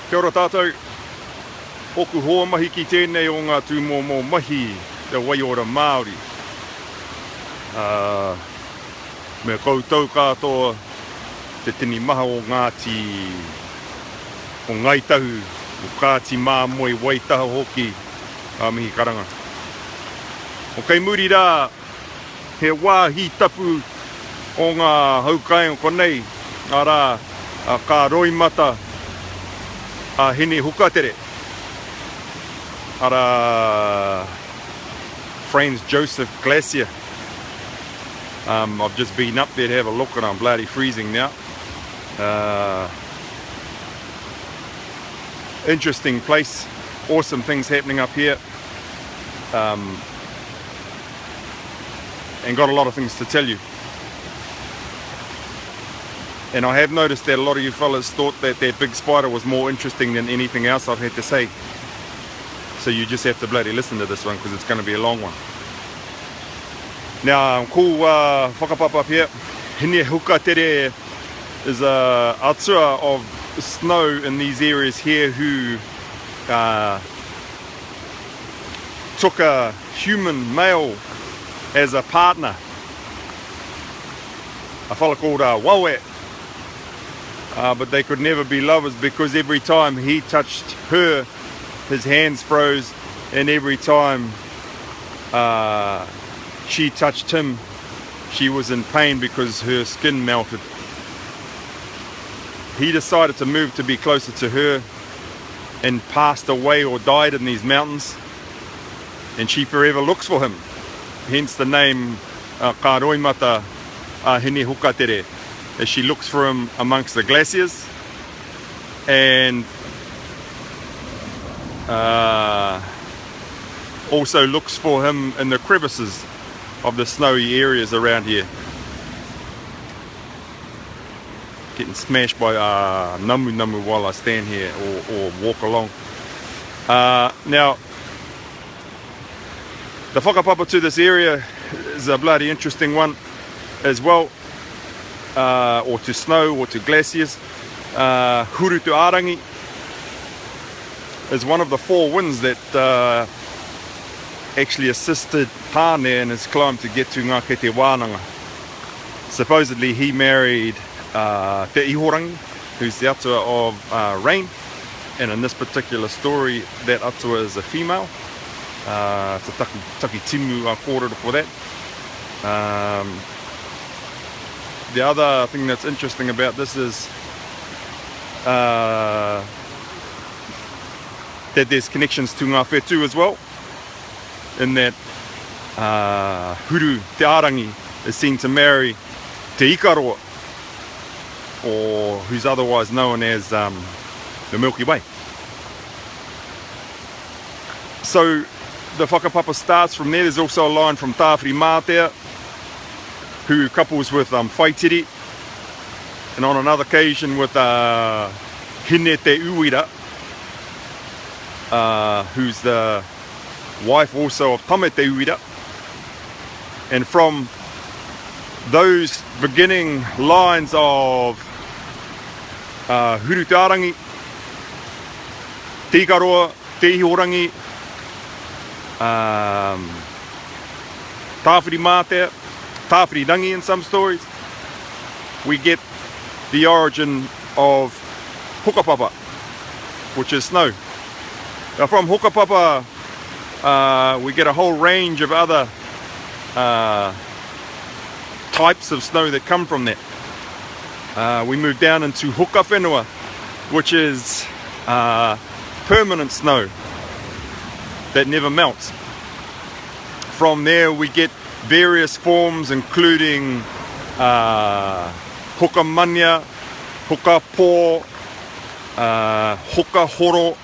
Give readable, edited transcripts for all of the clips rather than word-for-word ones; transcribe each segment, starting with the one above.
Kia ora tātou, oku hoa mahi ki tēnei o ngā tūmomo mahi, te waiora Māori. Me koutou katoa te tini maha o Ngāti o Ngaitahu, o Kāti Māmoe Waitaha hoki a mihi karanga. O kei muri rā, he wāhi tapu o ngā haukai o konei, arā ka roimata a hene hukatere. Ara Franz Joseph Glacier. I've just been up there to have a look and I'm bloody freezing now. Interesting place, awesome things happening up here. And got a lot of things to tell you. And I have noticed that a lot of you fellas thought that that big spider was more interesting than anything else I've had to say. So you just have to bloody listen to this one because it's going to be a long one. Now, cool whakapapa up here. Hine Hukatere is a Atua of snow in these areas here who took a human male as a partner. A fella called Wawe. But they could never be lovers because every time he touched her, his hands froze, and every time she touched him, she was in pain because her skin melted. He decided to move to be closer to her and passed away or died in these mountains, and she forever looks for him. Hence the name Ka Roimata Hine Hukatere, as she looks for him amongst the glaciers and also looks for him in the crevices of the snowy areas around here. Getting smashed by namu while I stand here or walk along. Now, the whakapapa to this area is a bloody interesting one as well. Or to snow or to glaciers. Huru to Arangi is one of the four winds that actually assisted Tāne in his climb to get to Ngāke Te Wānanga. Supposedly he married Te Ihorangi, who's the Atua of rain, and in this particular story that Atua is a female. It's a taki timu kōrero for that. The other thing that's interesting about this is that there's connections to Ngā Whetū as well, in that Huru Te Arangi is seen to marry Te Ikaroa, or who's otherwise known as the Milky Way. So the whakapapa starts from there. There's also a line from Tāwhiri Mātea, who couples with Whaitiri, and on another occasion with Hine Te Uira, who's the wife also of Tame Te Uira. And from those beginning lines of Huru Te Arangi, Te Ikaroa, Te Ihorangi, Tāwhiri Mātea, Tāwhiri Rangi in some stories, we get the origin of Whakapapa, which is snow. Now from Whakapapa we get a whole range of other types of snow that come from that. We move down into Hukawhenua, which is permanent snow that never melts. From there we get various forms, including hukamania, hukapo, hukahoro,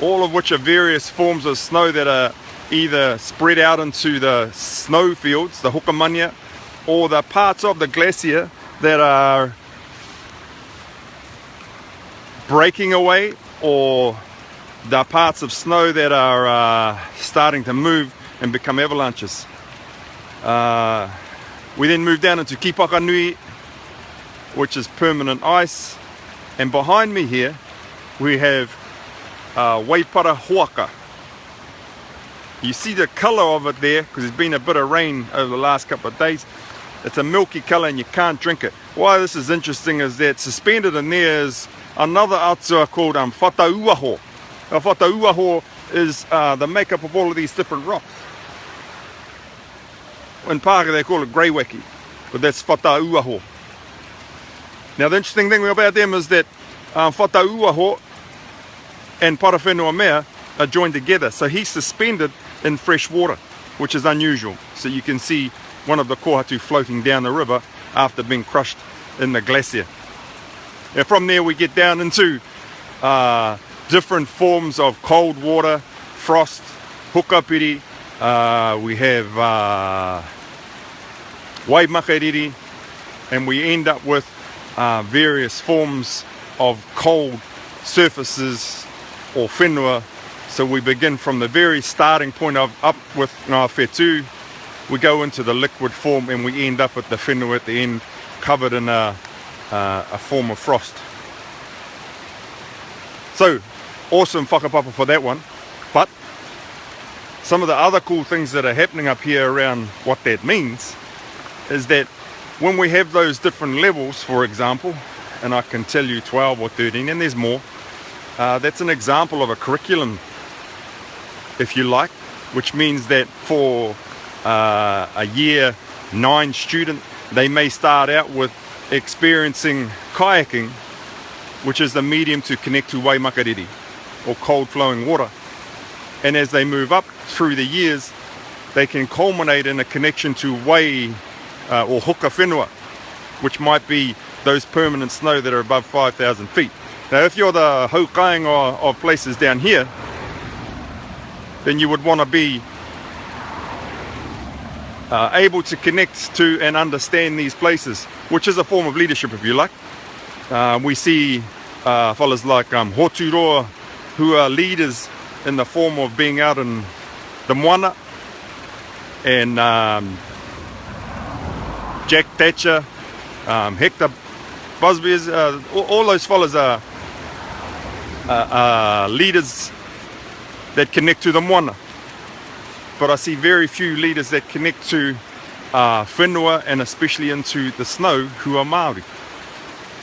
all of which are various forms of snow that are either spread out into the snow fields, the hukamania, or the parts of the glacier that are breaking away, or the parts of snow that are starting to move and become avalanches. We then move down into Kipakanui, which is permanent ice, and behind me here we have waipara hoaka. You see the colour of it there, because there's been a bit of rain over the last couple of days. It's a milky colour and you can't drink it. Why this is interesting is that suspended in there is another atua called whatauaho. Now whatauaho is the makeup of all of these different rocks. In Pākehā they call it greywaki, but that's whatauaho. Now the interesting thing about them is that whatauaho and parawhenua mea are joined together. So he's suspended in fresh water, which is unusual. So you can see one of the kohatu floating down the river after being crushed in the glacier. Now from there we get down into different forms of cold water, frost, hukapiri, we have waimakariri, and we end up with various forms of cold surfaces or whenua. So we begin from the very starting point of up with ngā whetū, we go into the liquid form and we end up at the whenua at the end, covered in a form of frost. So awesome whakapapa for that one. But some of the other cool things that are happening up here around what that means is that when we have those different levels, for example, and I can tell you 12 or 13, and there's more, that's an example of a curriculum, if you like, which means that for a year 9 student, they may start out with experiencing kayaking, which is the medium to connect to waimakariri, or cold flowing water. And as they move up through the years, they can culminate in a connection to wai or huka whenua, which might be those permanent snow that are above 5,000 feet. Now if you're the haukainga of places down here, then you would want to be able to connect to and understand these places, which is a form of leadership, if you like. We see fellas like Hoturoa, who are leaders in the form of being out in the moana, and Jack Thatcher, Hector Busby, all those fellas are leaders that connect to the moana. But I see very few leaders that connect to whenua and especially into the snow who are Māori.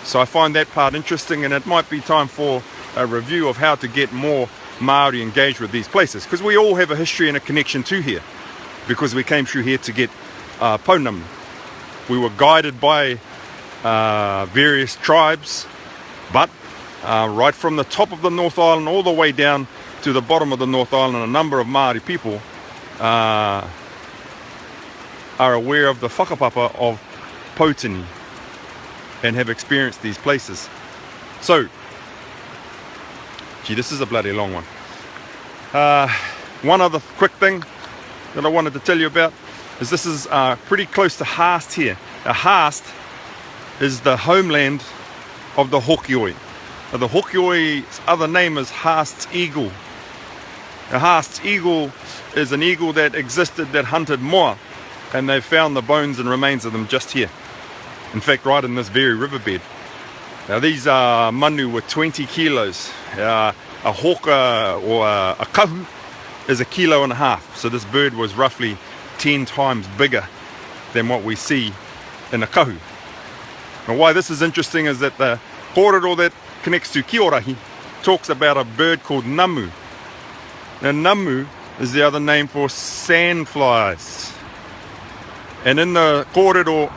So I find that part interesting, and it might be time for a review of how to get more Māori engaged with these places, because we all have a history and a connection to here, because we came through here to get pounamu. We were guided by various tribes, but right from the top of the North Island all the way down to the bottom of the North Island, a number of Māori people are aware of the whakapapa of Potini and have experienced these places. So, gee, this is a bloody long one. One other quick thing that I wanted to tell you about is this is pretty close to Haast here. Now, Haast is the homeland of the Hokioi. Now, the Hokioi's other name is Haast's eagle. Now, Haast's eagle is an eagle that existed that hunted moa, and they've found the bones and remains of them just here. In fact, right in this very riverbed. Now, these manu were 20 kilos. A hoka or a kahu is 1.5 kilos. So this bird was roughly 10 times bigger than what we see in a kahu. Now, why this is interesting is that the kōrero that connects to Kiorahi talks about a bird called namu. Now, namu is the other name for sandflies. And in the kōrero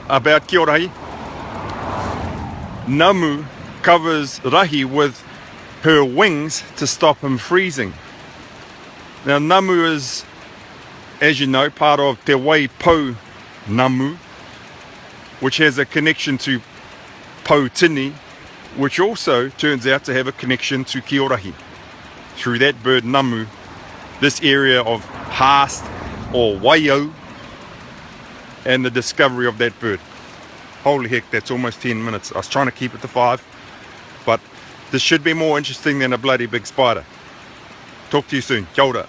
about Kiorahi, namu covers rahi with her wings to stop him freezing. Now, namu is, as you know, part of Te Waipo namu, which has a connection to Potini, which also turns out to have a connection to Kiorahi. Through that bird namu, this area of Haast or Waio, and the discovery of that bird. Holy heck, that's almost 10 minutes. I was trying to keep it to 5, but this should be more interesting than a bloody big spider. Talk to you soon. Kia ora.